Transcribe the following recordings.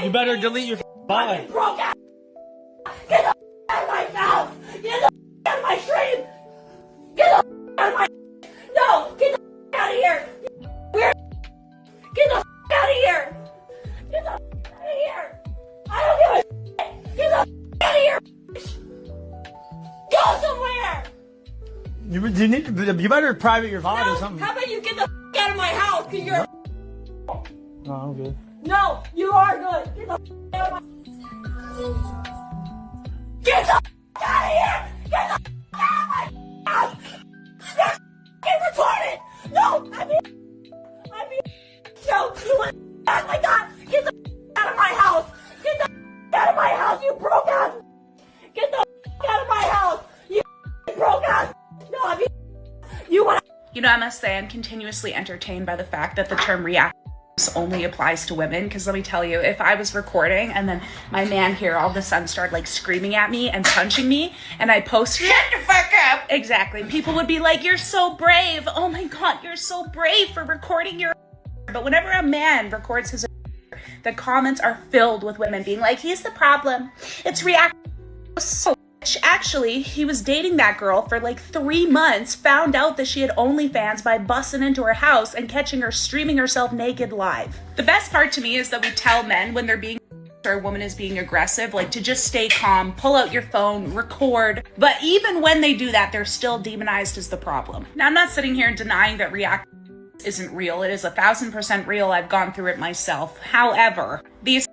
You better delete your body. Broke out. Get the out of my mouth. Get the out of my stream. Get the out of my. No, get the out of here. Weird. Get the out of here. Get the out of here. I don't give a shit. Get the out of here. Go somewhere. You better private your VOD or something. How about you get the out of my house? Cause you're. No, I'm good. No, you are good. Get the out of my. Get the out of here. Get the out of my house. You're retarded. No, I mean, no, you want to act like that? Get the out of my house. Get the out of my house, you broke ass. Get the out of my house, you broke ass. No, I mean, you want to. You know, I must say I'm continuously entertained by the fact that the term react only applies to women, because let me tell you, if I was recording and then my man here all of a sudden started like screaming at me and punching me and I posted Shut the fuck up! exactly, people would be like, you're so brave, oh my god, you're so brave for recording your. But whenever a man records his, the comments are filled with women being like, he's the problem, it's react. So actually, he was dating that girl for like 3 months, found out that she had OnlyFans by busting into her house and catching her streaming herself naked live. The best part to me is that we tell men when they're being or a woman is being aggressive, like to just stay calm, pull out your phone, record. But even when they do that, they're still demonized as the problem. Now, I'm not sitting here denying that react isn't real. It is 1000% real. I've gone through it myself. However, these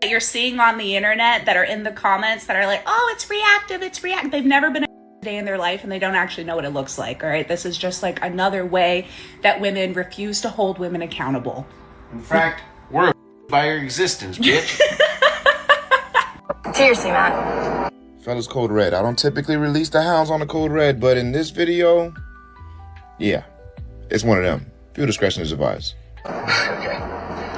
that you're seeing on the internet that are in the comments that are like, oh, it's reactive, they've never been a day in their life and they don't actually know what it looks like. All right, this is just like another way that women refuse to hold women accountable. In fact, we're by your existence, bitch. Seriously, Matt. Fellas, code red. I don't typically release the hounds on the code red, but in this video, yeah, it's one of them. Fuel discretion is advised. Okay.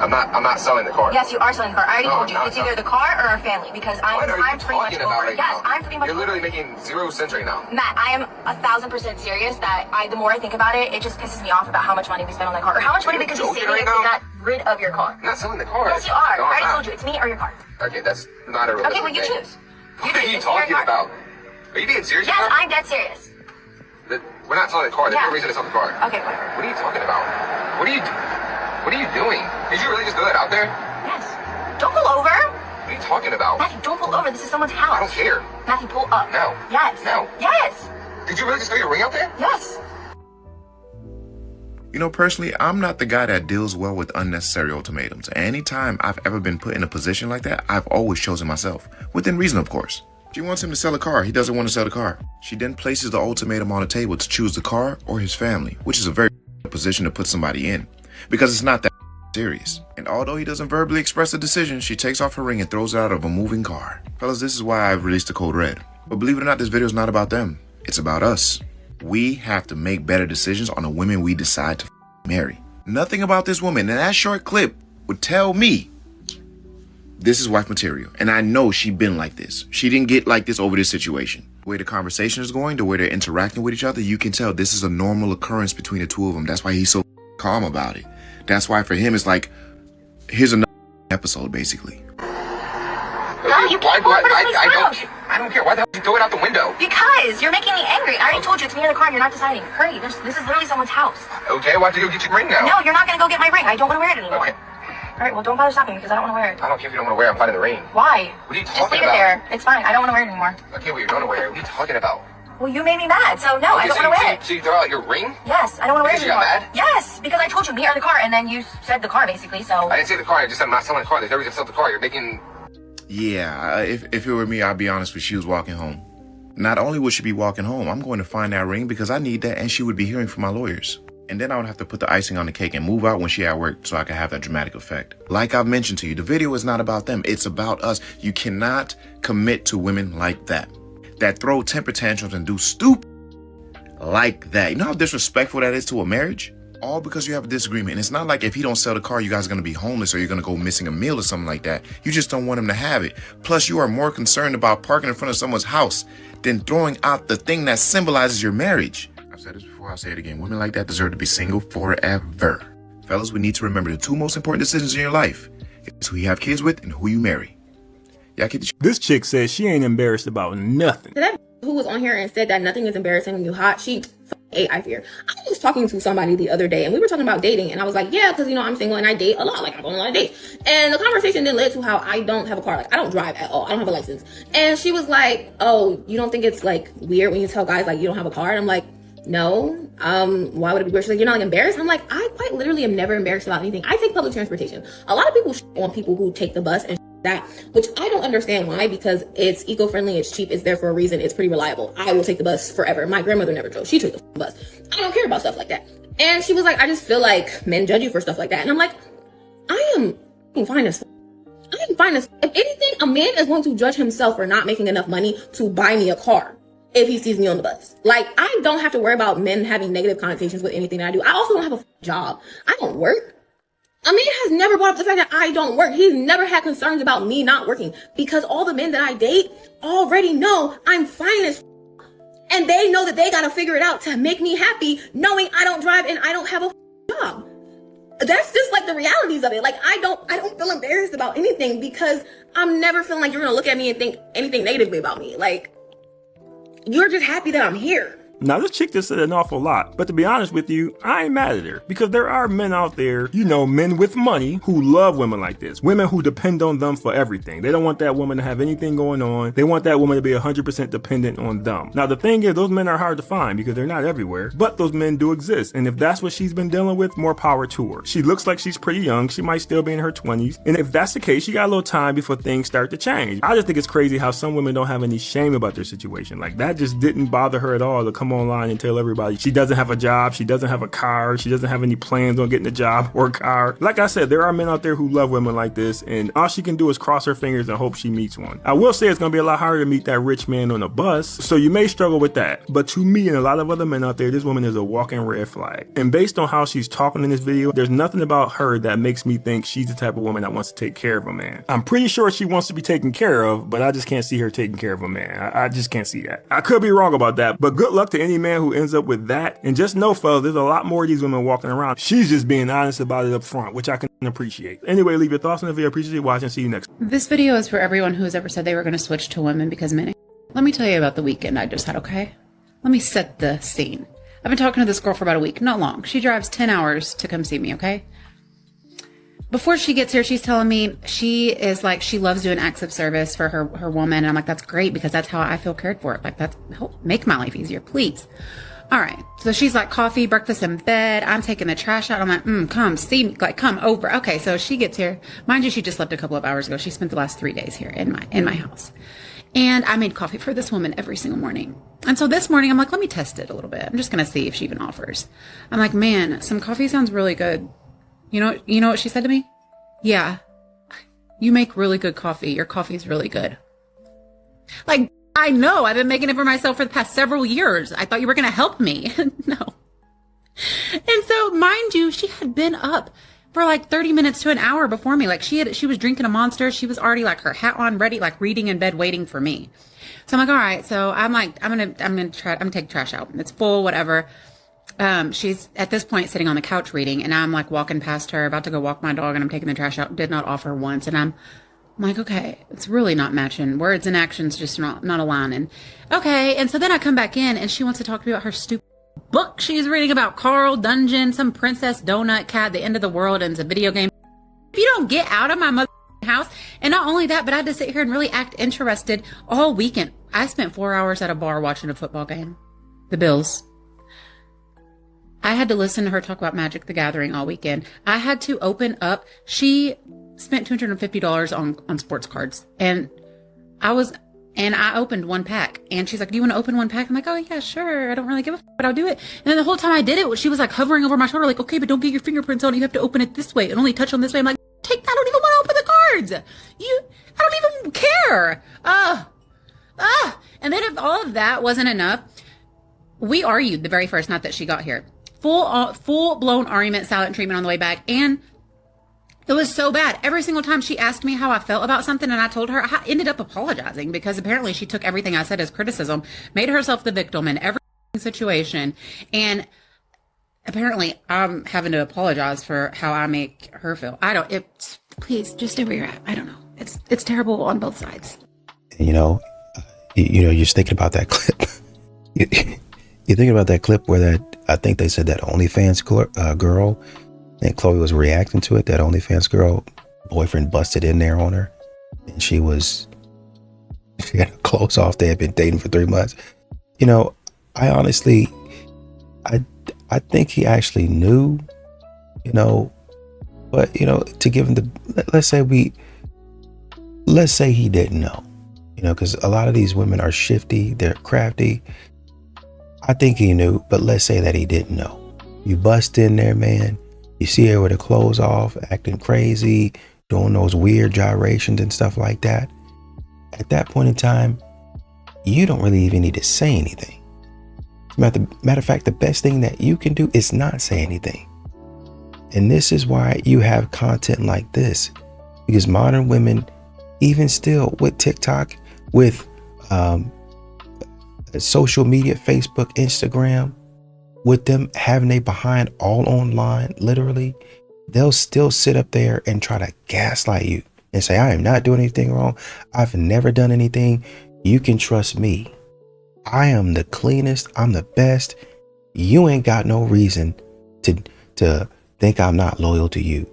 I'm not selling the car. Yes, you are selling the car. I already told you. No, It's either the car or our family, because I'm pretty much over it. Yes, I'm pretty much. You're literally making 0 cents right now. Matt, I am 1000% serious that the more I think about it, it just pisses me off about how much money we spend on that car, or how much money we could be saving if we got rid of your car. I'm not selling the car. Yes, you are. No, I already told you. It's me or your car. Okay, that's not a realistic Okay, well, you thing. choose. What are you talking about? Are you being serious? Yes, right now? I'm dead serious. We're not selling the car. There's Yeah. no reason to sell the car. Okay, whatever. What are you talking about? What are you doing? Did you really just throw that out there? Yes. Don't pull over. What are you talking about? Matthew, don't pull over. This is someone's house. I don't care. Matthew, pull up. No. Yes. No. Yes. Did you really just throw your ring out there? Yes. You know, personally, I'm not the guy that deals well with unnecessary ultimatums. Anytime I've ever been put in a position like that, I've always chosen myself. Within reason, of course. She wants him to sell a car. He doesn't want to sell the car. She then places the ultimatum on the table to choose the car or his family, which is a very position to put somebody in, because it's not that serious. And although he doesn't verbally express a decision, she takes off her ring and throws it out of a moving car. Fellas, this is why I've released the code red. But believe it or not, this video is not about them. It's about us. We have to make better decisions on the women we decide to marry. Nothing about this woman in that short clip would tell me this is wife material. And I know she been like this. She didn't get like this over this situation. The way the conversation is going, the way they're interacting with each other, you can tell this is a normal occurrence between the two of them. That's why he's so calm about it. That's why for him it's like, here's another episode, basically. No, you can't pull over to police house. I don't care. Why the hell did you throw it out the window? Because you're making me angry. I already told you it's me or the car and you're not deciding. Hurry, this is literally someone's house. Okay, why have to go get your ring now? No, you're not going to go get my ring. I don't want to wear it anymore. Okay. All right, well, don't bother stopping me because I don't want to wear it. I don't care if you don't want to wear it. I'm finding the ring. Why? What are you Just talking leave it about? there. It's fine. I don't want to wear it anymore. Okay, well, you're going to wear it. What are you talking about? Well, you made me mad, so no, I don't want to wear it. So you throw out your ring? Yes, I don't want to wear it Because you anymore. got mad? Yes, because I told you me or the car, and then you said the car, basically, so... I didn't say the car. I just said I'm not selling the car. There's no reason to sell the car. You're making... Yeah, if it were me, I'd be honest with you, she was walking home. Not only would she be walking home, I'm going to find that ring because I need that, and she would be hearing from my lawyers. And then I would have to put the icing on the cake and move out when she at work so I could have that dramatic effect. Like I've mentioned to you, the video is not about them. It's about us. You cannot commit to women like that throw temper tantrums and do stupid like that. You know how disrespectful that is to a marriage? All because you have a disagreement. And it's not like if he don't sell the car, you guys are going to be homeless or you're going to go missing a meal or something like that. You just don't want him to have it. Plus, you are more concerned about parking in front of someone's house than throwing out the thing that symbolizes your marriage. I've said this before, I'll say it again. Women like that deserve to be single forever. Fellas, we need to remember the two most important decisions in your life It's who you have kids with and who you marry. Y'all keep the This chick says she ain't embarrassed about nothing. So that who was on here and said that nothing is embarrassing when you hot, she ate, I fear. I was talking to somebody the other day and we were talking about dating, and I was like, yeah, because I'm single and I date a lot. Like, I go on a lot of dates. And the conversation then led to how I don't have a car. Like, I don't drive at all. I don't have a license. And she was like, oh, you don't think it's like weird when you tell guys like you don't have a car? And I'm like, no. Why would it be weird? She's like, you're not like embarrassed? I'm like, I quite literally am never embarrassed about anything. I take public transportation. A lot of people on people who take the bus and that, which I don't understand why, because it's eco-friendly, it's cheap, it's there for a reason, it's pretty reliable. I will take the bus forever. My grandmother never drove. She took the bus. I don't care about stuff like that. And she was like, I just feel like men judge you for stuff like that. And I'm like, I am fine as I am fine as if anything, a man is going to judge himself for not making enough money to buy me a car if he sees me on the bus. Like, I don't have to worry about men having negative connotations with anything that I do. I also don't have a job. I don't work. A man has never brought up the fact that I don't work. He's never had concerns about me not working, because all the men that I date already know I'm fine as and they know that they gotta figure it out to make me happy, knowing I don't drive and I don't have a job. That's just like the realities of it. Like, I don't feel embarrassed about anything, because I'm never feeling like you're gonna look at me and think anything negatively about me. Like, you're just happy that I'm here. Now, this chick just said an awful lot, but to be honest with you, I ain't mad at her, because there are men out there, men with money who love women like this. Women who depend on them for everything. They don't want that woman to have anything going on. They want that woman to be 100% dependent on them. Now, the thing is, those men are hard to find because they're not everywhere, but those men do exist. And if that's what she's been dealing with, more power to her. She looks like she's pretty young. She might still be in her 20s. And if that's the case, she got a little time before things start to change. I just think it's crazy how some women don't have any shame about their situation. Like, that just didn't bother her at all to come online and tell everybody she doesn't have a job, she doesn't have a car, she doesn't have any plans on getting a job or a car. Like I said, there are men out there who love women like this, and all she can do is cross her fingers and hope she meets one. I will say it's going to be a lot harder to meet that rich man on a bus, so you may struggle with that. But to me and a lot of other men out there, this woman is a walking red flag. And based on how she's talking in this video, there's nothing about her that makes me think she's the type of woman that wants to take care of a man. I'm pretty sure she wants to be taken care of, but I just can't see her taking care of a man. I just can't see that. I could be wrong about that, but good luck to any man who ends up with that. And just know, fellas, there's a lot more of these women walking around. She's just being honest about it up front, which I can appreciate. Anyway, leave your thoughts on the video. Appreciate you watching. See you next. This video is for everyone who has ever said they were going to switch to women because men. Let me tell you about the weekend I just had, okay? Let me set the scene. I've been talking to this girl for about a week, not long. She drives 10 hours to come see me, okay? Before she gets here, she's telling me she loves doing acts of service for her woman. And I'm like, that's great, because that's how I feel cared for. Like, that's help make my life easier, please. All right. So she's like, coffee, breakfast in bed. I'm taking the trash out. I'm like, come see me, like, come over. Okay. So she gets here. Mind you, she just left a couple of hours ago. She spent the last 3 days here in my house. And I made coffee for this woman every single morning. And so this morning I'm like, let me test it a little bit. I'm just going to see if she even offers. I'm like, man, some coffee sounds really good. You know what she said to me? Yeah. You make really good coffee. Your coffee is really good. Like, I know, I've been making it for myself for the past several years. I thought you were going to help me. No. And so, mind you, she had been up for like 30 minutes to an hour before me. Like, she was drinking a Monster. She was already like her hat on, ready, like reading in bed, waiting for me. So I'm like, all right. So I'm like, I'm going to take trash out. It's full, whatever. She's at this point sitting on the couch reading, and I'm like walking past her, about to go walk my dog, and I'm taking the trash out. Did not offer once. And I'm like, okay, it's really not matching. Words and actions just not aligning. Okay. And so then I come back in, and she wants to talk to me about her stupid book she's reading about Carl Dungeon, some princess donut cat, the end of the world, and it's a video game. If you don't get out of my mother house. And not only that, but I had to sit here and really act interested all weekend. I spent 4 hours at a bar watching a football game. The Bills. I had to listen to her talk about Magic the Gathering all weekend. I had to open up. She spent $250 on sports cards. And I opened one pack. And she's like, do you want to open one pack? I'm like, oh yeah, sure. I don't really give a f***, but I'll do it. And then the whole time I did it, she was like hovering over my shoulder, like, okay, but don't get your fingerprints on it. You have to open it this way and only touch on this way. I'm like, I don't even want to open the cards. I don't even care. And then if all of that wasn't enough, we argued the very first night that she got here. Full blown argument, silent treatment on the way back. And it was so bad. Every single time she asked me how I felt about something and I told her, I ended up apologizing because apparently she took everything I said as criticism, made herself the victim in every situation. And apparently I'm having to apologize for how I make her feel. please, just stay where you're at. I don't know. It's terrible on both sides. You know, you're just thinking about that clip. You're thinking about that clip where I think they said that OnlyFans girl, and Chloe was reacting to it. That OnlyFans girl boyfriend busted in there on her, and she had her clothes off. They had been dating for 3 months. You know, I honestly, I think he actually knew. You know, but you know, to give him let's say he didn't know. You know, because a lot of these women are shifty, they're crafty. I think he knew, but let's say that he didn't know. You bust in there, man. You see her with her clothes off, acting crazy, doing those weird gyrations and stuff like that. At that point in time, you don't really even need to say anything. Matter of fact, the best thing that you can do is not say anything. And this is why you have content like this, because modern women, even still with TikTok, with social media, Facebook, Instagram, with them having they behind all online, literally, they'll still sit up there and try to gaslight you and say, I am not doing anything wrong. I've never done anything. You can trust me. I am the cleanest. I'm the best. You ain't got no reason to think I'm not loyal to you.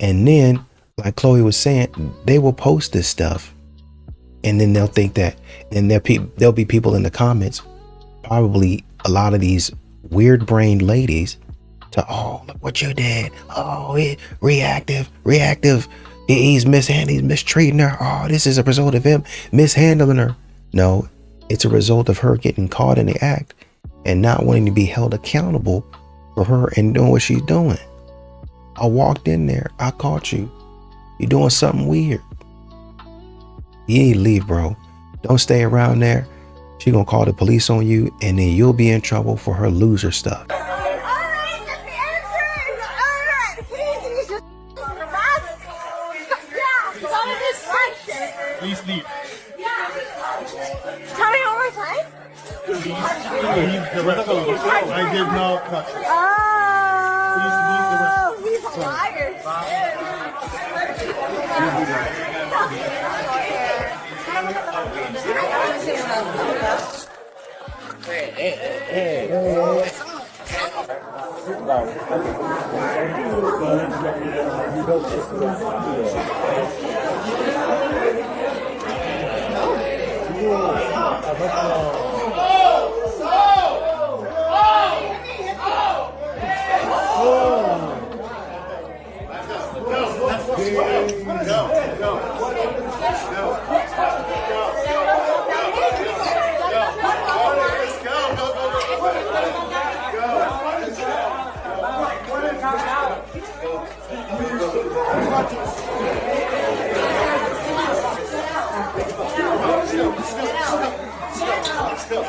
And then, like Chloe was saying, they will post this stuff. And then they'll think that, and there'll be people in the comments, probably a lot of these weird brained ladies, to, oh, look what you did. Oh, reactive. He's mistreating her. Oh, this is a result of him mishandling her. No, it's a result of her getting caught in the act and not wanting to be held accountable for her and doing what she's doing. I walked in there. I caught you. You're doing something weird. You need to leave, bro. Don't stay around there. She gonna call the police on you, and then you'll be in trouble for her loser stuff. Alright, let me answer. Alright, please, just yeah, tell me this question. Please leave. Tell me one more time. I did not touch it. Oh, he's a liar.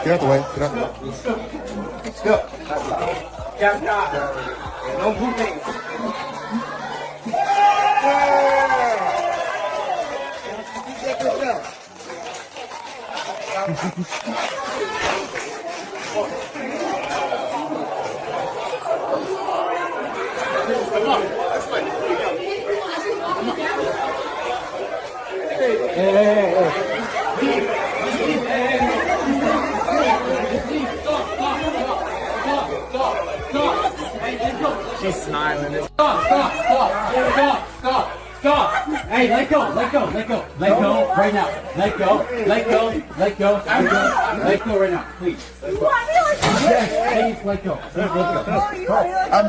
Get out the way. Get out the way. Stop. No moving. She's smiling. Stop! Hey, let go right now. Let go right now, please. Yes, please let go. Please let go. I'm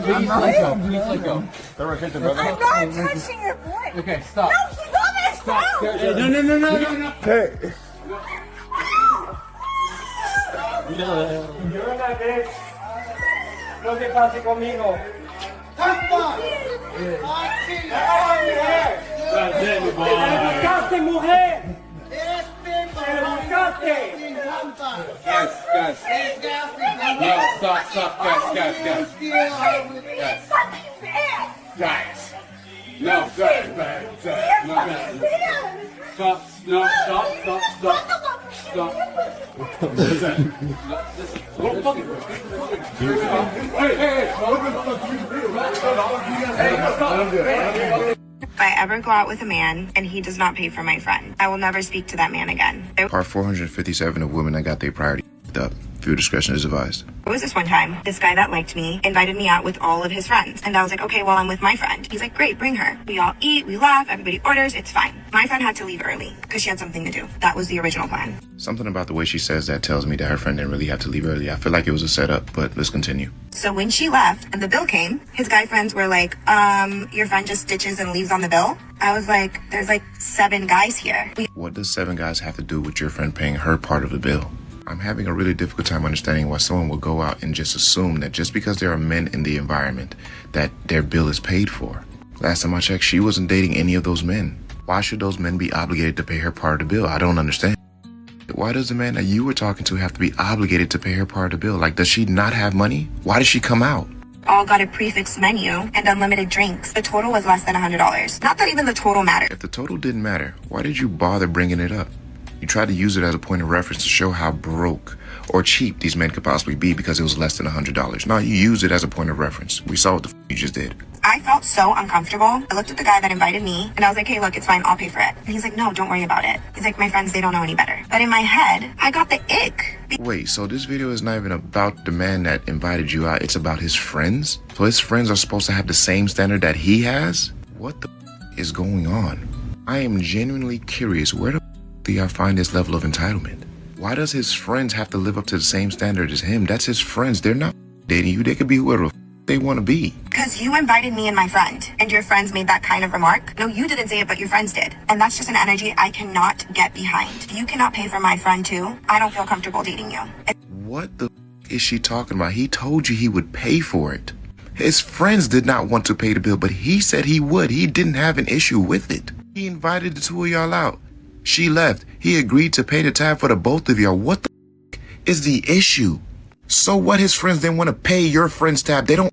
not touching your boy. Okay, stop. No, she's on this Stop. phone. No. Hey. You're not bitch. No te pases conmigo. ¡Buscaste, mujer! ¡Buscaste! Guys. No, stop, guys. Guys. No, guys. Stop. If I ever go out with a man and he does not pay for my friend, I will never speak to that man again. Part 457 of women that got their priority up. Viewer discretion is advised. There was this one time, this guy that liked me invited me out with all of his friends. And I was like, okay, well, I'm with my friend. He's like, great, bring her. We all eat, we laugh, everybody orders, it's fine. My friend had to leave early because she had something to do. That was the original plan. Something about the way she says that tells me that her friend didn't really have to leave early. I feel like it was a setup, but let's continue. So when she left and the bill came, his guy friends were like, your friend just ditches and leaves on the bill? I was like, there's like 7 guys here. What does 7 guys have to do with your friend paying her part of the bill? I'm having a really difficult time understanding why someone will go out and just assume that just because there are men in the environment that their bill is paid for. Last time I checked, she wasn't dating any of those men. Why should those men be obligated to pay her part of the bill? I don't understand. Why does the man that you were talking to have to be obligated to pay her part of the bill? Like, does she not have money? Why did she come out? All got a prefix menu and unlimited drinks. The total was less than $100. Not that even the total mattered. If the total didn't matter, why did you bother bringing it up? You tried to use it as a point of reference to show how broke or cheap these men could possibly be because it was less than $100. No, you used it as a point of reference. We saw what the you just did. I felt so uncomfortable. I looked at the guy that invited me and I was like, hey, look, it's fine. I'll pay for it. And he's like, no, don't worry about it. He's like, my friends, they don't know any better. But in my head, I got the ick. Wait, so this video is not even about the man that invited you out. It's about his friends? So his friends are supposed to have the same standard that he has? What the is going on? I am genuinely curious. Where the do y'all find this level of entitlement? Why does his friends have to live up to the same standard as him? That's his friends. They're not dating you. They could be whoever they want to be. Because you invited me and my friend, and your friends made that kind of remark. No, you didn't say it, but your friends did. And that's just an energy I cannot get behind. If you cannot pay for my friend too, I don't feel comfortable dating you. What the is she talking about? He told you he would pay for it. His friends did not want to pay the bill, but he said he would. He didn't have an issue with it. He invited the 2 of y'all out. She left. He agreed to pay the tab for the both of y'all. What the is the issue? So what? His friends didn't want to pay your friend's tab. They don't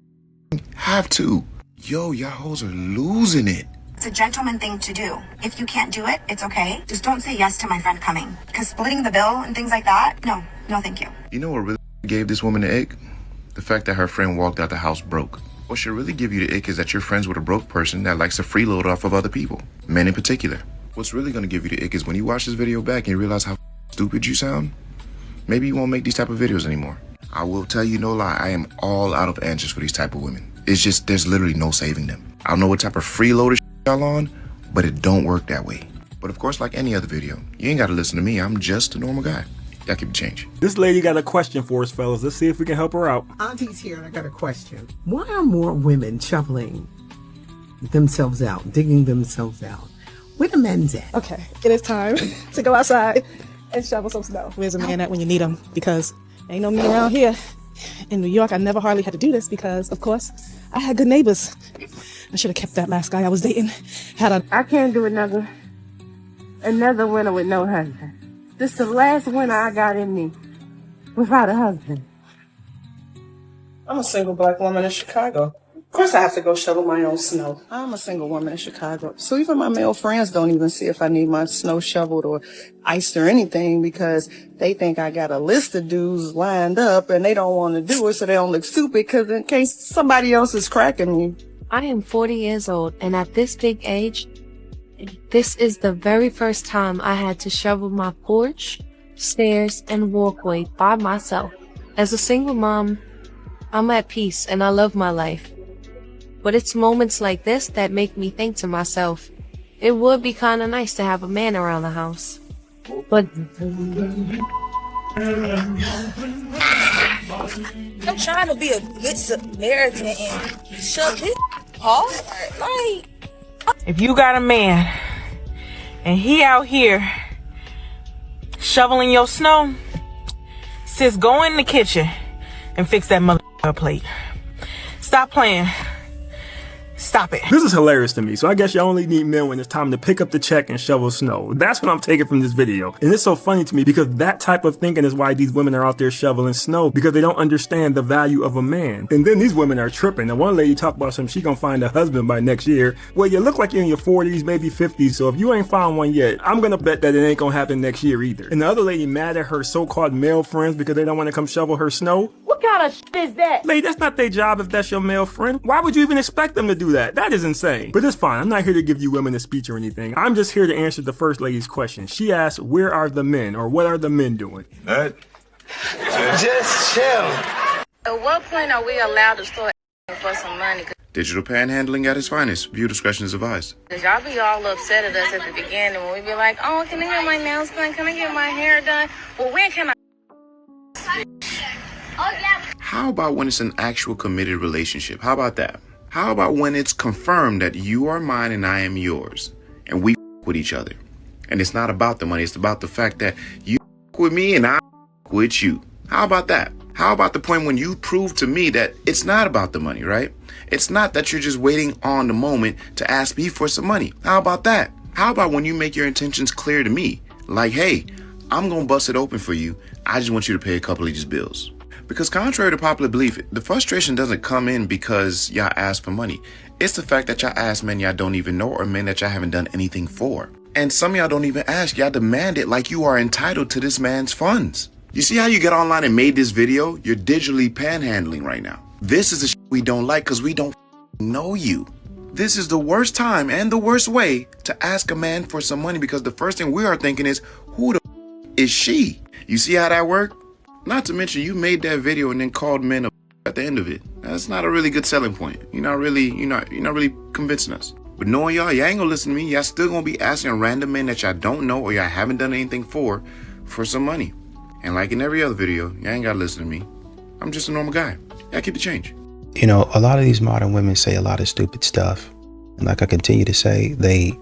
have to. Yo, y'all hoes are losing it. It's a gentleman thing to do. If you can't do it, it's okay. Just don't say yes to my friend coming. Because splitting the bill and things like that, no, thank you. You know what really gave this woman the ick? The fact that her friend walked out the house broke. What should really give you the ick is that you're friends with a broke person that likes to freeload off of other people, men in particular. What's really going to give you the ick is when you watch this video back and you realize how stupid you sound. Maybe you won't make these type of videos anymore. I will tell you no lie, I am all out of answers for these type of women. It's just, there's literally no saving them. I don't know what type of freeloader y'all on, but it don't work that way. But of course, like any other video, you ain't got to listen to me. I'm just a normal guy. Y'all keep it change. This lady got a question for us, fellas. Let's see if we can help her out. Auntie's here and I got a question. Why are more women shoveling themselves out, digging themselves out? Where the men's at? Okay, it is time to go outside and shovel some snow. Where's a man at when you need him? Because ain't no me around here. In New York, I never hardly had to do this because, of course, I had good neighbors. I should have kept that last guy I was dating. I can't do another winter with no husband. This is the last winter I got in me without a husband. I'm a single black woman in Chicago. Of course I have to go shovel my own snow. I'm a single woman in Chicago. So even my male friends don't even see if I need my snow shoveled or iced or anything because they think I got a list of dudes lined up and they don't want to do it so they don't look stupid because in case somebody else is cracking me. I am 40 years old and at this big age, this is the very first time I had to shovel my porch, stairs, and walkway by myself. As a single mom, I'm at peace and I love my life. But it's moments like this that make me think to myself, it would be kinda nice to have a man around the house. But I'm trying to be a good Samaritan and shove his hard. Like, if you got a man and he out here shoveling your snow, sis, go in the kitchen and fix that mother plate. Stop playing. Stop it. This is hilarious to me. So I guess you only need men when it's time to pick up the check and shovel snow. That's what I'm taking from this video. And it's so funny to me because that type of thinking is why these women are out there shoveling snow, because they don't understand the value of a man. And then these women are tripping. And one lady talked about she gonna find a husband by next year. Well, you look like you're in your 40s, maybe 50s. So if you ain't found one yet, I'm gonna bet that it ain't gonna happen next year either. And the other lady mad at her so-called male friends because they don't want to come shovel her snow. What What kind of shit is that? Lady, that's not their job if that's your male friend. Why would you even expect them to do that? That is insane. But it's fine. I'm not here to give you women a speech or anything. I'm just here to answer the first lady's question. She asked, where are the men, or what are the men doing? Just chill. At what point are we allowed to start for some money? Digital panhandling at its finest. View discretion is advised. Because y'all be all upset at us at the beginning when we be like, oh, can I get my nails done? Can I get my hair done? Well, when can I? How about when it's an actual committed relationship? How about that? How about when it's confirmed that you are mine and I am yours, and we with each other? And it's not about the money. It's about the fact that you with me and I with you. How about that? How about the point when you prove to me that it's not about the money, right? It's not that you're just waiting on the moment to ask me for some money. How about that? How about when you make your intentions clear to me? Like, hey, I'm going to bust it open for you. I just want you to pay a couple of these bills. Because contrary to popular belief, the frustration doesn't come in because y'all ask for money. It's the fact that y'all ask men y'all don't even know or men that y'all haven't done anything for. And some of y'all don't even ask. Y'all demand it like you are entitled to this man's funds. You see how you get online and made this video? You're digitally panhandling right now. This is the shit we don't like because we don't know you. This is the worst time and the worst way to ask a man for some money, because the first thing we are thinking is, who the is she? You see how that worked? Not to mention you made that video and then called men a at the end of it. That's not a really good selling point. You're not really convincing us. But knowing y'all ain't gonna listen to me. Y'all still gonna be asking random men that y'all don't know or y'all haven't done anything for some money. And like in every other video, y'all ain't gotta listen to me. I'm just a normal guy. Y'all keep the change. You know, a lot of these modern women say a lot of stupid stuff. And like I continue to say, they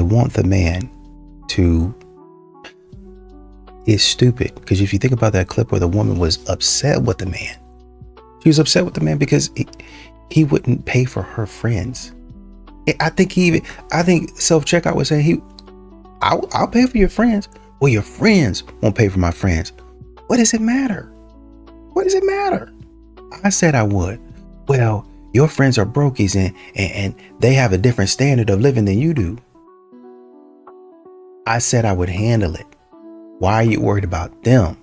want the man to is stupid. Because if you think about that clip where the woman was upset with the man, she was upset with the man because he wouldn't pay for her friends. I think self-checkout was saying I'll pay for your friends. Well, your friends won't pay for my friends. What does it matter? What does it matter? I said I would. Well, your friends are brokies and they have a different standard of living than you do. I said I would handle it. Why are you worried about them?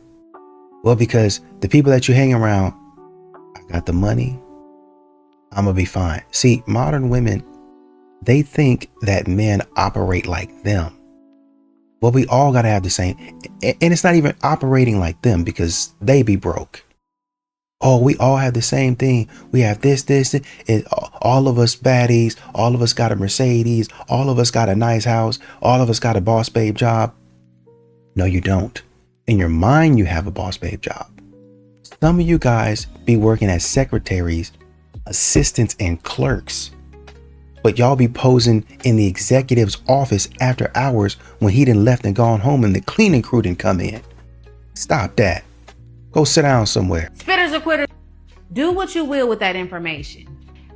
Well, because the people that you hang around, I got the money. I'm going to be fine. See, modern women, they think that men operate like them. Well, we all got to have the same. And it's not even operating like them because they be broke. Oh, we all have the same thing. We have this. And all of us baddies. All of us got a Mercedes. All of us got a nice house. All of us got a boss babe job. No, you don't. In your mind, you have a boss babe job. Some of you guys be working as secretaries, assistants, and clerks. But y'all be posing in the executive's office after hours when he done left and gone home and the cleaning crew didn't come in. Stop that. Go sit down somewhere. Spitters or quitters, do what you will with that information.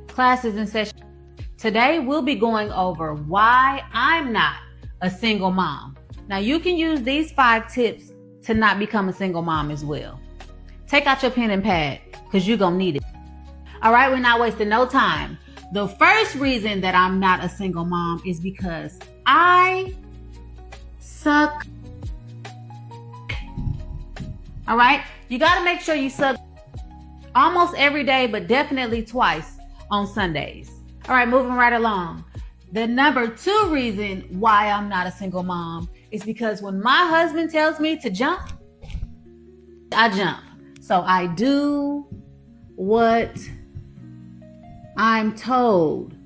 Class is in session. Today, we'll be going over why I'm not a single mom. Now, you can use these 5 tips to not become a single mom as well. Take out your pen and pad because you're going to need it. All right, we're not wasting no time. The first reason that I'm not a single mom is because I suck. All right, you got to make sure you suck almost every day, but definitely twice on Sundays. All right, moving right along. The number 2 reason why I'm not a single mom is because when my husband tells me to jump, I jump. So I do what I'm told.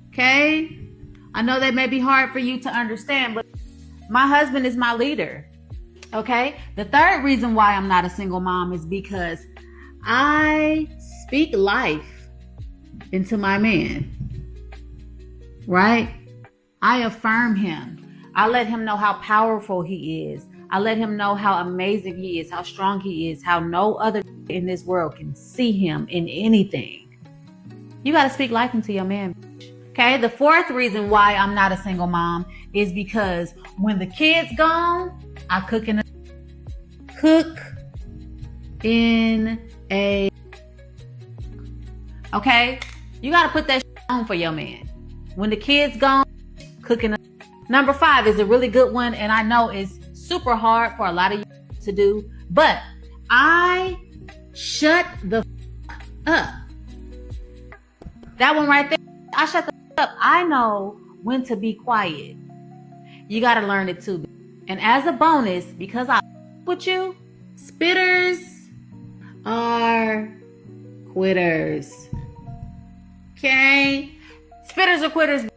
Okay? I know that may be hard for you to understand, but my husband is my leader. Okay? The third reason why I'm not a single mom is because I speak life into my man. Right? I affirm him. I let him know how powerful he is. I let him know how amazing he is, how strong he is, how no other in this world can see him in anything. You got to speak life into your man. Okay, the 4th reason why I'm not a single mom is because when the kid's gone, I cook in a okay? You got to put that on for your man. When the kid's gone, cooking. Number 5 is a really good one, and I know it's super hard for a lot of you to do, but I Shut the up. That one right there, I shut the up. I know when to be quiet. You got to learn it too. And as a bonus, because I with you, spitters are quitters. Okay? Spitters are quitters.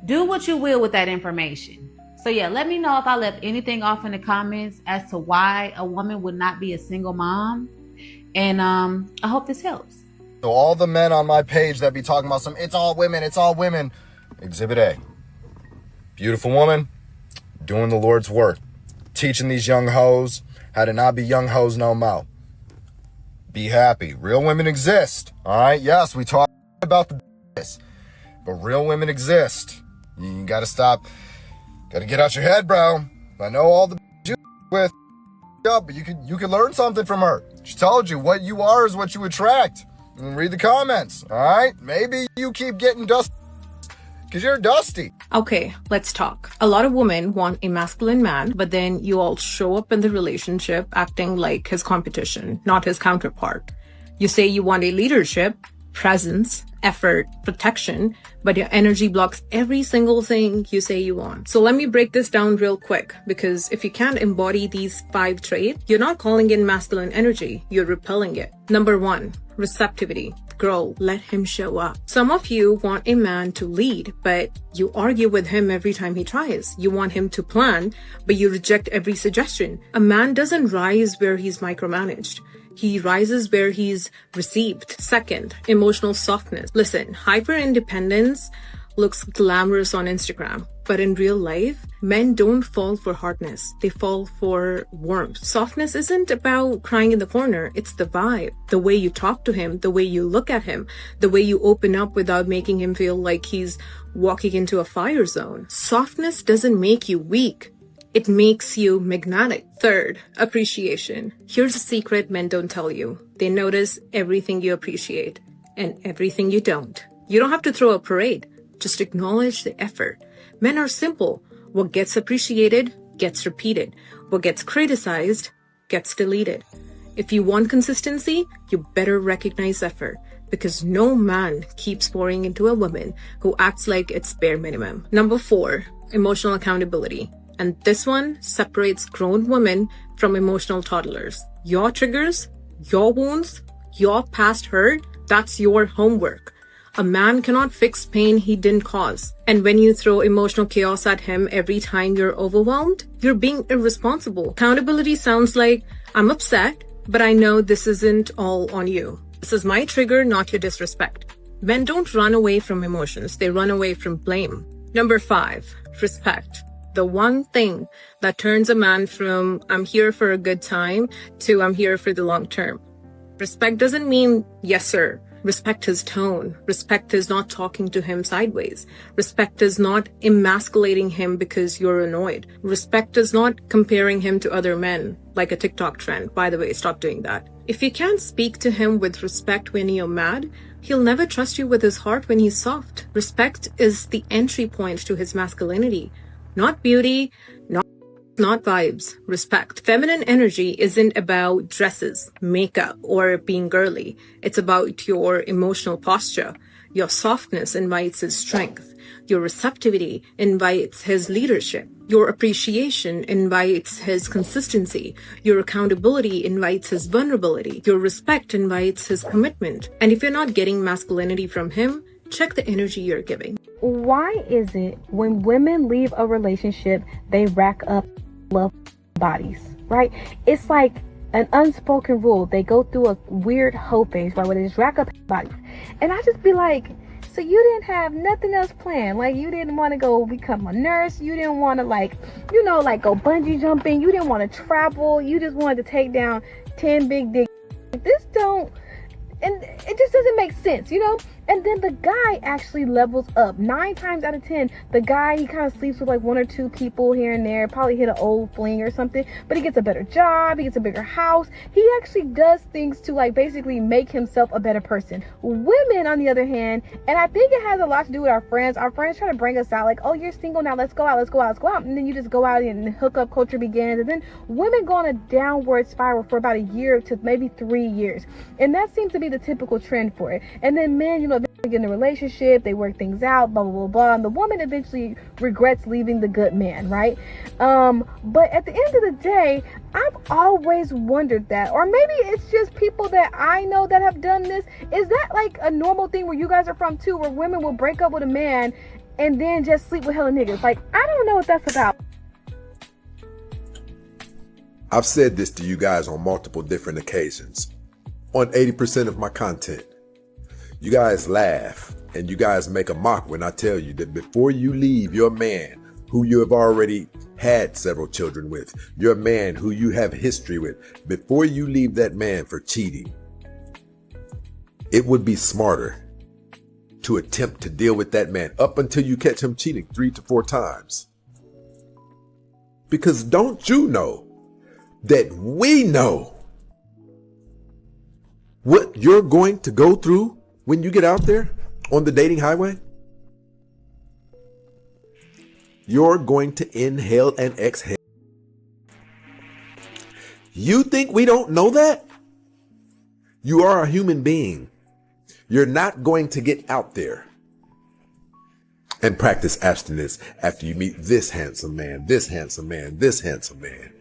Do what you will with that information. So yeah, let me know if I left anything off in the comments as to why a woman would not be a single mom. And I hope this helps. So all the men on my page that be talking about it's all women, it's all women. Exhibit A. Beautiful woman, doing the Lord's work. Teaching these young hoes how to not be young hoes no more. Be happy. Real women exist. All right? Yes, we talk about this. But real women exist. You gotta stop. Gotta get out your head, bro. I know all the you with up, but you could learn something from her. She told you what you are is what you attract. And read the comments, all right? Maybe you keep getting dusty because you're dusty. Okay, let's talk. A lot of women want a masculine man, but then you all show up in the relationship acting like his competition, not his counterpart. You say you want a leadership, presence, effort, protection, but your energy blocks every single thing you say you want. So let me break this down real quick, because if you can't embody these 5 traits, you're not calling in masculine energy, you're repelling it. Number 1, receptivity. Girl, let him show up. Some of you want a man to lead, but you argue with him every time he tries. You want him to plan, but you reject every suggestion. A man doesn't rise where he's micromanaged. He rises where he's received. Second, emotional softness. Listen, hyper-independence looks glamorous on Instagram, but in real life, men don't fall for hardness. They fall for warmth. Softness isn't about crying in the corner. It's the vibe, the way you talk to him, the way you look at him, the way you open up without making him feel like he's walking into a fire zone. Softness doesn't make you weak. It makes you magnetic. Third, appreciation. Here's a secret men don't tell you. They notice everything you appreciate and everything you don't. You don't have to throw a parade. Just acknowledge the effort. Men are simple. What gets appreciated gets repeated. What gets criticized gets deleted. If you want consistency, you better recognize effort, because no man keeps pouring into a woman who acts like it's bare minimum. Number 4, emotional accountability. And this one separates grown women from emotional toddlers. Your triggers, your wounds, your past hurt, that's your homework. A man cannot fix pain he didn't cause. And when you throw emotional chaos at him every time you're overwhelmed, you're being irresponsible. Accountability sounds like, I'm upset, but I know this isn't all on you. This is my trigger, not your disrespect. Men don't run away from emotions. They run away from blame. Number 5, respect. The one thing that turns a man from I'm here for a good time to I'm here for the long term. Respect doesn't mean yes, sir. Respect his tone. Respect is not talking to him sideways. Respect is not emasculating him because you're annoyed. Respect is not comparing him to other men, like a TikTok trend. By the way, stop doing that. If you can't speak to him with respect when you're mad, he'll never trust you with his heart when he's soft. Respect is the entry point to his masculinity. Not beauty, not vibes, respect. Feminine energy isn't about dresses, makeup, or being girly. It's about your emotional posture. Your softness invites his strength. Your receptivity invites his leadership. Your appreciation invites his consistency. Your accountability invites his vulnerability. Your respect invites his commitment. And if you're not getting masculinity from him, check the energy you're giving. Why is it when women leave a relationship, they rack up love bodies, right? It's like an unspoken rule. They go through a weird hoe phase, right, where they just rack up bodies. And I just be like, so you didn't have nothing else planned? Like, you didn't want to go become a nurse? You didn't want to, like go bungee jumping? You didn't want to travel? You just wanted to take down 10 big dicks? And it just doesn't make sense, And then the guy actually levels up. 9 times out of 10, the guy, he kind of sleeps with like 1 or 2 people here and there, probably hit an old fling or something, but he gets a better job, he gets a bigger house. He actually does things to like basically make himself a better person. Women, on the other hand, and I think it has a lot to do with our friends try to bring us out like, oh, you're single now, let's go out. And then you just go out and hookup culture begins. And then women go on a downward spiral for about a year to maybe 3 years. And that seems to be the typical trend for it. And then men, you know, they get in a relationship, they work things out, blah, blah, blah, blah. And the woman eventually regrets leaving the good man, right? But at the end of the day, I've always wondered that, or maybe it's just people that I know that have done this. Is that like a normal thing where you guys are from too, where women will break up with a man and then just sleep with hella niggas? Like, I don't know what that's about. I've said this to you guys on multiple different occasions, on 80% of my content. You guys laugh and you guys make a mock when I tell you that before you leave your man who you have already had several children with, your man who you have history with, before you leave that man for cheating, it would be smarter to attempt to deal with that man up until you catch him cheating 3 to 4 times. Because don't you know that we know what you're going to go through when you get out there on the dating highway? You're going to inhale and exhale. You think we don't know that? You are a human being. You're not going to get out there and practice abstinence after you meet this handsome man, this handsome man, this handsome man.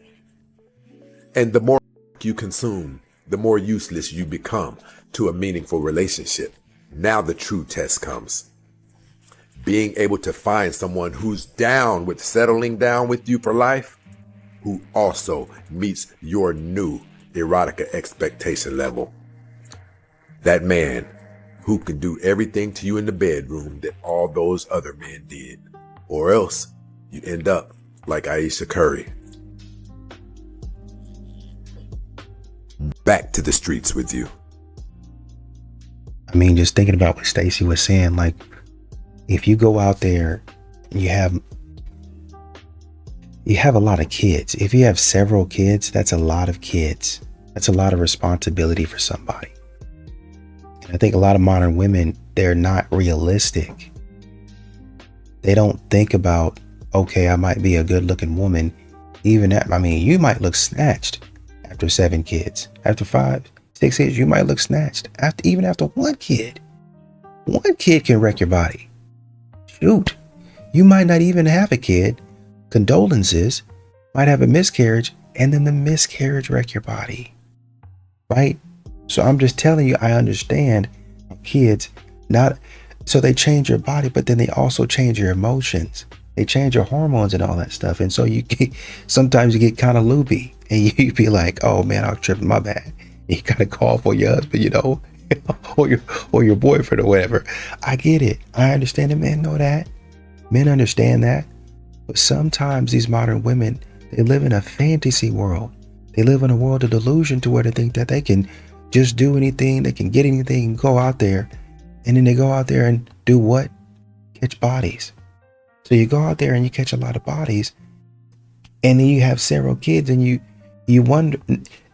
And the more you consume, the more useless you become to a meaningful relationship. Now the true test comes. Being able to find someone who's down with settling down with you for life, who also meets your new erotica expectation level. That man who can do everything to you in the bedroom that all those other men did. Or else you end up like Aisha Curry. Back to the streets with you. I mean, just thinking about what Stacey was saying, like, if you go out there and you have a lot of kids. If you have several kids, that's a lot of kids. That's a lot of responsibility for somebody. And I think a lot of modern women, they're not realistic. They don't think about, okay, I might be a good looking woman. Even that, I mean, you might look snatched after 7 kids. After 5, 6 kids, you might look snatched. Even after 1 kid. 1 kid can wreck your body. Shoot, you might not even have a kid. Condolences, might have a miscarriage, and then the miscarriage wreck your body. Right? So I'm just telling you, I understand kids so they change your body, but then they also change your emotions. They change your hormones and all that stuff. And so sometimes you get kind of loopy and you be like, oh man, I'm tripping, my bad. You gotta call for your husband, you know, or your boyfriend or whatever. I get it. I understand it. Men know that. Men understand that. But sometimes these modern women, they live in a fantasy world. They live in a world of delusion to where they think that they can just do anything, they can get anything and go out there. And then they go out there and do what? Catch bodies. So you go out there and you catch a lot of bodies. And then you have several kids and you wonder,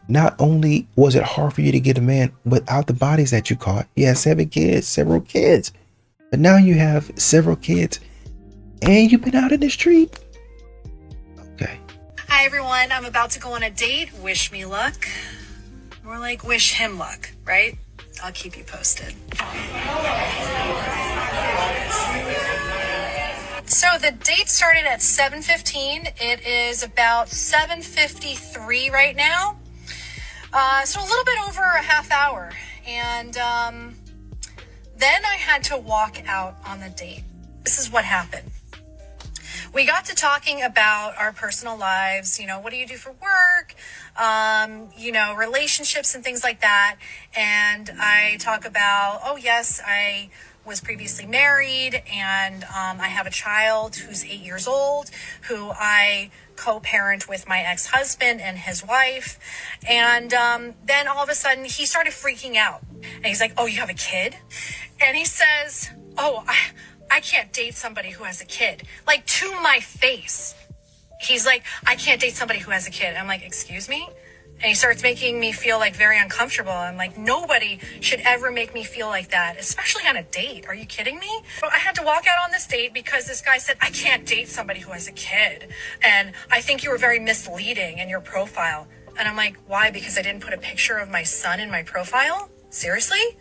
not only was it hard for you to get a man without the bodies that you caught, you had 7 kids, several kids. But now you have several kids and you've been out in the street. Okay. Hi everyone, I'm about to go on a date. Wish me luck. More like wish him luck, right? I'll keep you posted. So the date started at 7:15. It is about 7:53 right now. So a little bit over a half hour. And then I had to walk out on the date. This is what happened. We got to talking about our personal lives, you know, what do you do for work, you know, relationships and things like that. And I talk about, oh yes, I was previously married, and I have a child who's 8 years old, who I co-parent with my ex-husband and his wife. And then all of a sudden he started freaking out, and he's like, "Oh, you have a kid?" And he says, "Oh, I can't date somebody who has a kid." Like, to my face. He's like, "I can't date somebody who has a kid." I'm like, "Excuse me?" And he starts making me feel like very uncomfortable. I'm like, nobody should ever make me feel like that, especially on a date. Are you kidding me? So I had to walk out on this date because this guy said, "I can't date somebody who has a kid. And I think you were very misleading in your profile." And I'm like, "Why? Because I didn't put a picture of my son in my profile? Seriously?"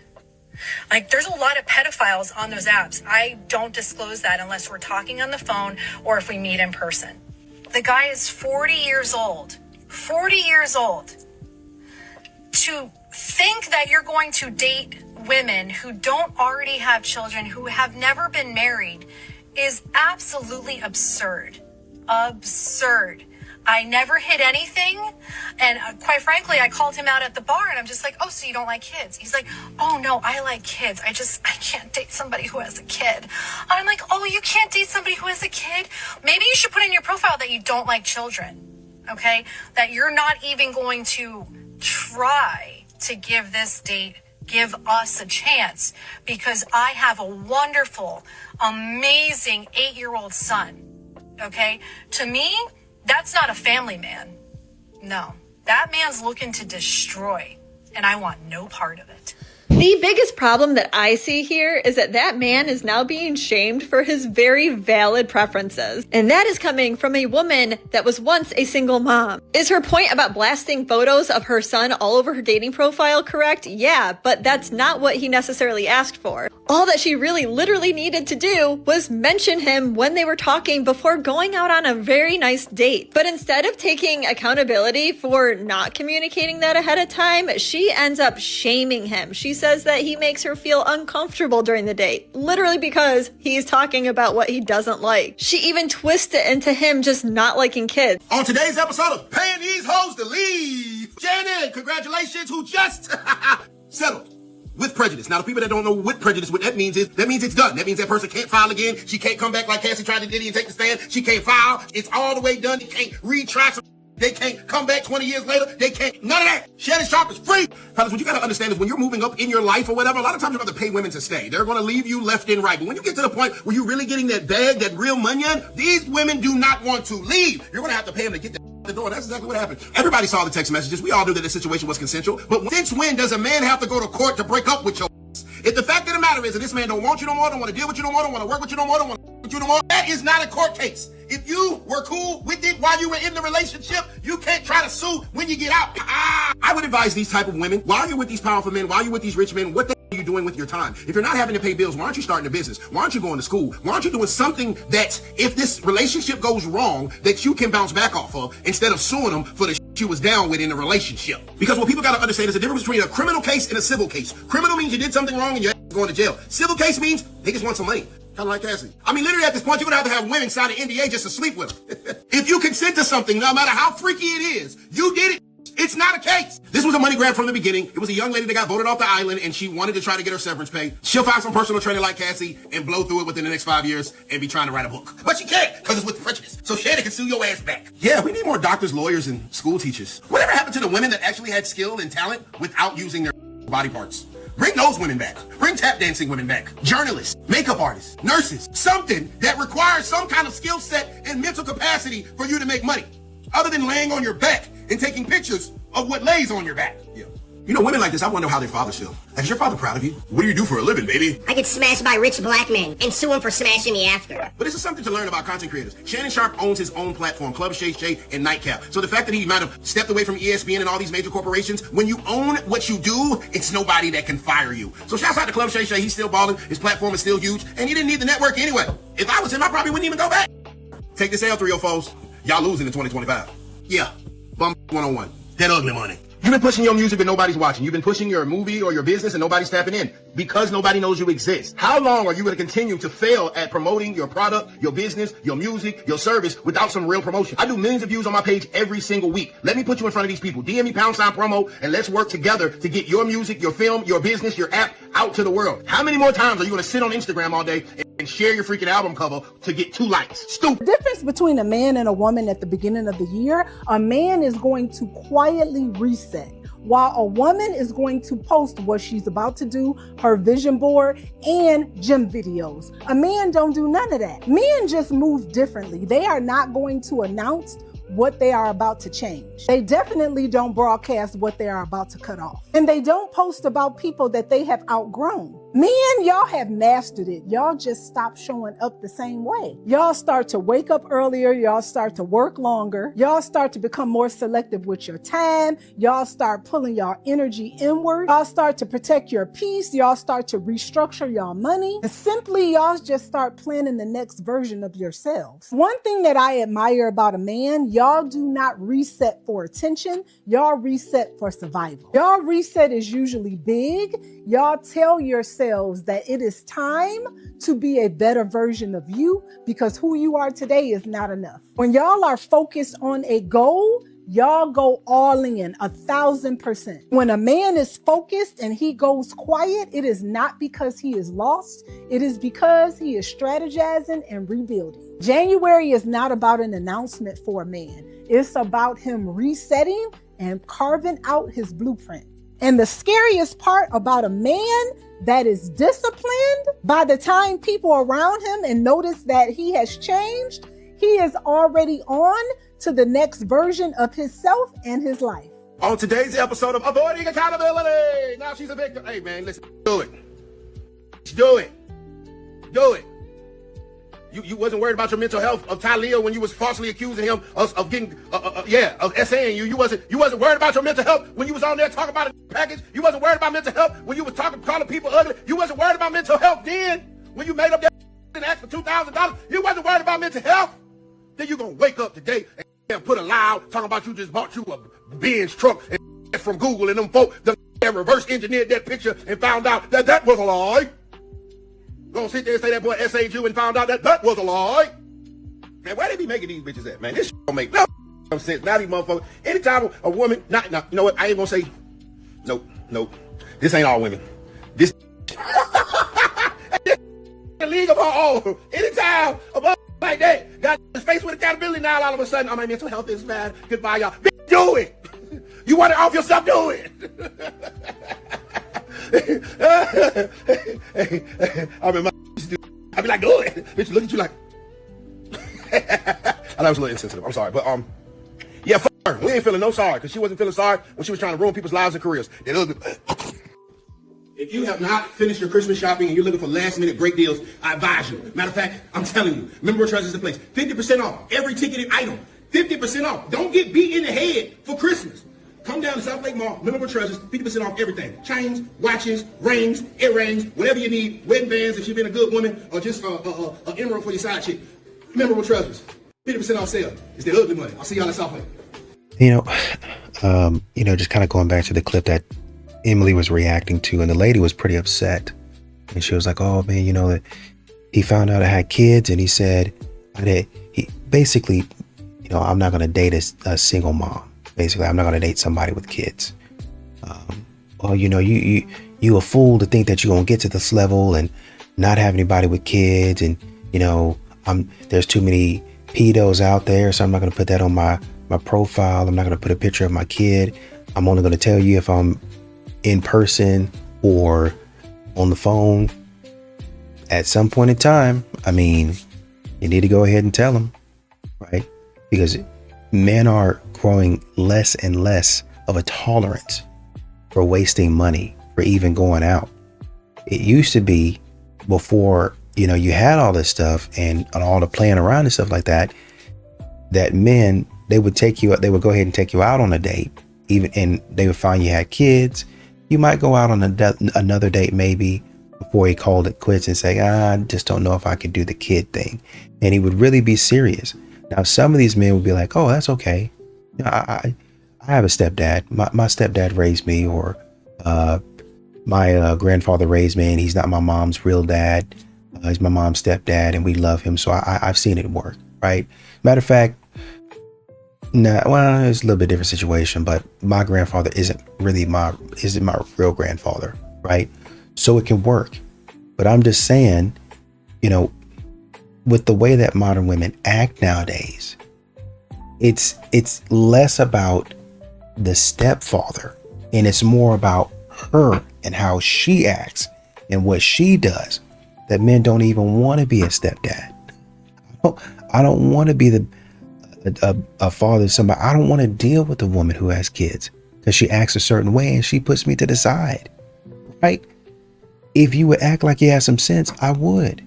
Like, there's a lot of pedophiles on those apps. I don't disclose that unless we're talking on the phone or if we meet in person. The guy is 40 years old. 40 years old. To think that you're going to date women who don't already have children, who have never been married, is absolutely absurd. Absurd. I never hid anything, and quite frankly, I called him out at the bar, and I'm just like, "Oh, so you don't like kids?" He's like, "Oh no, I like kids. I can't date somebody who has a kid." I'm like, "Oh, you can't date somebody who has a kid? Maybe you should put in your profile that you don't like children, okay? That you're not even going to try to give us a chance, because I have a wonderful, amazing 8-year-old son, okay? To me, that's not a family man. No, that man's looking to destroy, and I want no part of it." The biggest problem that I see here is that man is now being shamed for his very valid preferences. And that is coming from a woman that was once a single mom. Is her point about blasting photos of her son all over her dating profile correct? Yeah, but that's not what he necessarily asked for. All that she really literally needed to do was mention him when they were talking before going out on a very nice date. But instead of taking accountability for not communicating that ahead of time, she ends up shaming him. She says that he makes her feel uncomfortable during the date, literally because he's talking about what he doesn't like. She even twists it into him just not liking kids. On today's episode of Paying These Hoes to Leave, Janet, congratulations, who just settled with prejudice. Now, the people that don't know what prejudice, what that means is, that means it's done. That means that person can't file again. She can't come back like Cassie tried to did and take the stand. She can't file. It's all the way done. They can't retry some. They can't come back 20 years later. They can't. None of that. Shannon Sharp is free. Fellas, what you got to understand is when you're moving up in your life or whatever, a lot of times you're going to pay women to stay. They're going to leave you left and right. But when you get to the point where you're really getting that bag, that real money, these women do not want to leave. You're going to have to pay them to get the door. That's exactly what happened. Everybody saw the text messages. We all knew that the situation was consensual. But since when does a man have to go to court to break up with your ass? If the fact of the matter is that this man don't want you no more, don't want to deal with you no more, don't want to work with you no more, don't want to work with you no more, that is not a court case. If you were cool with it while you were in the relationship, you can't try to sue when you get out. I would advise these type of women, while you're with these powerful men, while you're with these rich men, what the are you doing with your time? If you're not having to pay bills, why aren't you starting a business? Why aren't you going to school? Why aren't you doing something that, if this relationship goes wrong, that you can bounce back off of instead of suing them for the shit you was down with in the relationship? Because what people got to understand is the difference between a criminal case and a civil case. Criminal means you did something wrong and you're going to jail. Civil case means they just want some money. Kind of like Cassie. I mean, literally at this point, you're going to have women sign an NDA just to sleep with them. If you consent to something, no matter how freaky it is, you did it. It's not a case. This was a money grab from the beginning. It was a young lady that got voted off the island and she wanted to try to get her severance pay. She'll find some personal trainer like Cassie and blow through it within the next 5 years and be trying to write a book. But she can't because it's with prejudice. So Shannon can sue your ass back. Yeah, we need more doctors, lawyers, and school teachers. Whatever happened to the women that actually had skill and talent without using their body parts? Bring those women back. Bring tap dancing women back. Journalists, makeup artists, nurses. Something that requires some kind of skill set and mental capacity for you to make money. Other than laying on your back and taking pictures of what lays on your back. Yeah. You know, women like this, I wonder how their fathers feel. Is your father proud of you? What do you do for a living, baby? I get smashed by rich black men and sue him for smashing me after. But this is something to learn about content creators. Shannon Sharp owns his own platform, Club Shay Shay and Nightcap. So the fact that he might have stepped away from ESPN and all these major corporations, when you own what you do, it's nobody that can fire you. So shouts out to Club Shay Shay. He's still balling. His platform is still huge. And he didn't need the network anyway. If I was him, I probably wouldn't even go back. Take this L, 304s. Y'all losing in 2025. Yeah. Bum 101. That ugly money. You've been pushing your music, but nobody's watching. You've been pushing your movie or your business, and nobody's tapping in because nobody knows you exist. How long are you going to continue to fail at promoting your product, your business, your music, your service without some real promotion? I do millions of views on my page every single week. Let me put you in front of these people. DM me #promo, and let's work together to get your music, your film, your business, your app out to the world. How many more times are you going to sit on Instagram all day and share your freaking album cover to get 2 likes? Stupid. The difference between a man and a woman at the beginning of the year, a man is going to quietly reset, while a woman is going to post what she's about to do, her vision board, and gym videos. A man don't do none of that. Men just move differently. They are not going to announce what they are about to change. They definitely don't broadcast what they are about to cut off. And they don't post about people that they have outgrown. Men, y'all have mastered it. Y'all just stop showing up the same way. Y'all start to wake up earlier. Y'all start to work longer. Y'all start to become more selective with your time. Y'all start pulling y'all energy inward. Y'all start to protect your peace. Y'all start to restructure y'all money. And simply, y'all just start planning the next version of yourselves. One thing that I admire about a man, y'all do not reset for attention. Y'all reset for survival. Y'all reset is usually big. Y'all tell yourselves that it is time to be a better version of you because who you are today is not enough. When y'all are focused on a goal, y'all go all in 1,000%. When a man is focused and he goes quiet, it is not because he is lost. It is because he is strategizing and rebuilding. January is not about an announcement for a man. It's about him resetting and carving out his blueprint. And the scariest part about a man that is disciplined, by the time people around him and notice that he has changed, he is already on to the next version of himself and his life. On today's episode of Avoiding Accountability, now she's a victim. Hey man, listen, do it. Do it. Do it. You wasn't worried about your mental health of Talia when you was falsely accusing him of getting, of SAing you. You wasn't worried about your mental health when you was on there talking about a package. You wasn't worried about mental health when you was calling people ugly. You wasn't worried about mental health then when you made up that and asked for $2,000. You wasn't worried about mental health. Then you gonna wake up today and put a loud talking about you just bought you a Benz truck and from Google and them folk that reverse engineered that picture and found out that was a lie. Gonna sit there and say that boy SA'd you and found out that was a lie. Man, why they be making these bitches at, man? This don't make no sense. Now these motherfuckers, anytime a woman, you know what, I ain't gonna say, nope. This ain't all women. This the league of her own. Anytime a motherfucker like that got his face with accountability, now all of a sudden, oh, my mental health is bad. Goodbye, y'all. Bitch, do it. You want it off yourself, do it. I mean, I be like, do it. Bitch, look at you like. I was a little insensitive. I'm sorry, but yeah, fuck her. We ain't feeling no sorry because she wasn't feeling sorry when she was trying to ruin people's lives and careers. If you have not finished your Christmas shopping and you're looking for last-minute break deals, I advise you. Matter of fact, I'm telling you, Member Trust is the place. 50% off every ticketed item. 50% off. Don't get beat in the head for Christmas. Come down to South Lake Mall, Memorable Treasures, 50% off everything. Chains, watches, rings, earrings, whatever you need. Wedding bands if you've been a good woman, or just an emerald for your side chick. Memorable Treasures, 50% off sale. It's the ugly money. I'll see y'all at South Lake. Just kind of going back to the clip that Emily was reacting to, and the lady was pretty upset. And she was like, oh man, that he found out I had kids, and he said, he basically, I'm not going to date a single mom. Basically, I'm not going to date somebody with kids. You a fool to think that you're going to get to this level and not have anybody with kids. And, there's too many pedos out there. So I'm not going to put that on my profile. I'm not going to put a picture of my kid. I'm only going to tell you if I'm in person or on the phone. At some point in time, you need to go ahead and tell them, right? Because men are growing less and less of a tolerance for wasting money, for even going out. It used to be before, you had all this stuff and all the playing around and stuff like that, that men, they would go ahead and take you out on a date, and they would find you had kids. You might go out on another date maybe before he called it quits and say, I just don't know if I could do the kid thing. And he would really be serious. Now, some of these men would be like, oh, that's okay. I I have a stepdad. My stepdad raised me, or my grandfather raised me, and he's not my mom's real dad. He's my mom's stepdad, and we love him. So I've seen it work, right? Matter of fact, well, it's a little bit different situation, but my grandfather isn't my real grandfather, right? So it can work. But I'm just saying, you know, with the way that modern women act nowadays, it's less about the stepfather, and it's more about her and how she acts and what she does, that men don't even want to be a stepdad. I don't want to be a father to somebody. I don't want to deal with a woman who has kids because she acts a certain way and she puts me to the side, right? If you would act like you had some sense, I would,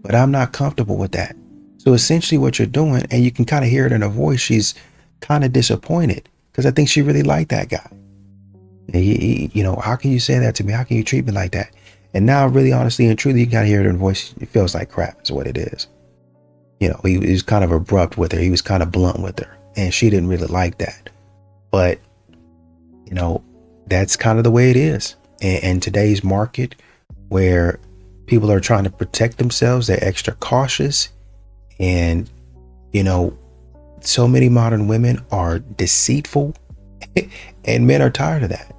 but I'm not comfortable with that. So essentially what you're doing, and you can kind of hear it in her voice, she's kind of disappointed because I think she really liked that guy. You know, how can you say that to me? How can you treat me like that? And now, really, honestly and truly, you can kind of hear it in her voice. It feels like crap is what it is. You know, he was kind of abrupt with her. He was kind of blunt with her, and she didn't really like that. But, you know, that's kind of the way it is. And today's market, where people are trying to protect themselves, they're extra cautious. And, you know, so many modern women are deceitful and men are tired of that.